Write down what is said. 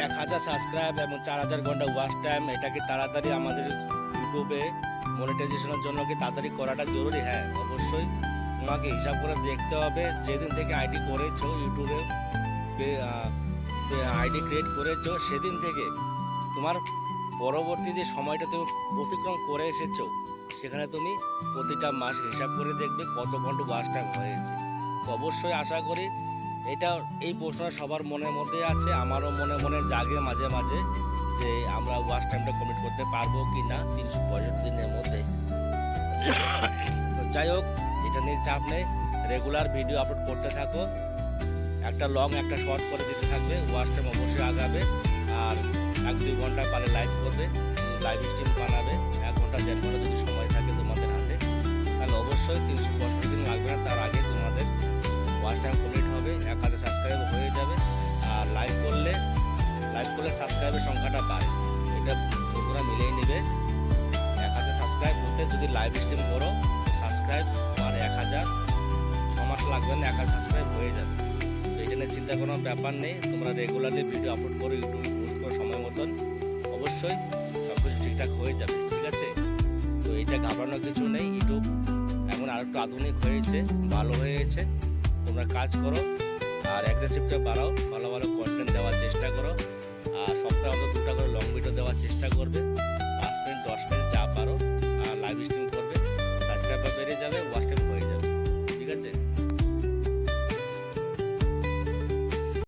1000 subscribe এবং 4000 ঘন্টা watch time, এটা কি তাড়াতাড়ি আমাদের ইউটিউবে মনিটাইজেশনের জন্য কি তাড়াতাড়ি করাটা জরুরি? হ্যাঁ, অবশ্যই তোমাকে হিসাব করে দেখতে হবে। যেদিন থেকে আইডি করেছো ইউটিউবে, আইডি ক্রিয়েট করেছো, সেদিন থেকে তোমার পরবর্তী যে সময়টা তুমি অতিক্রম করে এসেছো, সেখানে তুমি প্রতিটা মাস হিসাব করে দেখবে কত ঘন্টা ওয়াচ টাইম হয়েছে। তো অবশ্যই আশা করি এই প্রশ্নটা সবার মনের মধ্যে আছে, আমারও মনে মনে জাগে মাঝে মাঝে যে আমরা ওয়াচ টাইমটা কমপ্লিট করতে পারবো কি না 365 দিনের মধ্যে। তো যাই হোক, এটা নিয়ে চাপ নেই, রেগুলার ভিডিও আপলোড করতে থাকো, একটা লং একটা শর্ট করে দিতে থাকবে, ওয়াচ টাইম অবশ্যই আগাবে। আর 1-2 ঘন্টা পারে লাইভ করবে, লাইভ স্ট্রিম বানাবে, 1 ঘন্টা 1.5 ঘন্টা যদি সময় থাকে তোমাদের হাতে, তাহলে অবশ্যই 365 দিন লাগবে না, তার আগে তোমাদের ওয়াচ টাইম কমপ্লিট হবে, 1000 সাবস্ক্রাইব হয়ে যাবে। আর লাইভ করলে সাবস্ক্রাইবের সংখ্যাটা বাড়ে, এটা বন্ধুরা মিলিয়ে নেবে। 1000 সাবস্ক্রাইব হতে যদি লাইভ স্ট্রিম করো, সাবস্ক্রাইব তোমার 1000, 6 মাস লাগবে না, 1000 সাবস্ক্রাইব হয়ে যাবে। তো এটা নিয়ে চিন্তা কোনো ব্যাপার নেই, তোমরা রেগুলারলি ভিডিও আপলোড করো, ইউটিউবে পোস্ট করো সময় মতন, অবশ্যই সব কিছু ঠিকঠাক হয়ে যাবে, ঠিক আছে? তো এটা ঘাবড়ানোর কিছু নেই, ইউটিউব এখন আর একটু আধুনিক হয়েছে, ভালো হয়েছে। তোমরা কাজ করো আর অ্যাগ্রেসিভটা বাড়াও, ভালো ভালো কন্টেন্ট দেওয়ার চেষ্টা করো, আর সপ্তাহে অন্তত 2টা করে লং ভিডিও দেওয়ার চেষ্টা করবে।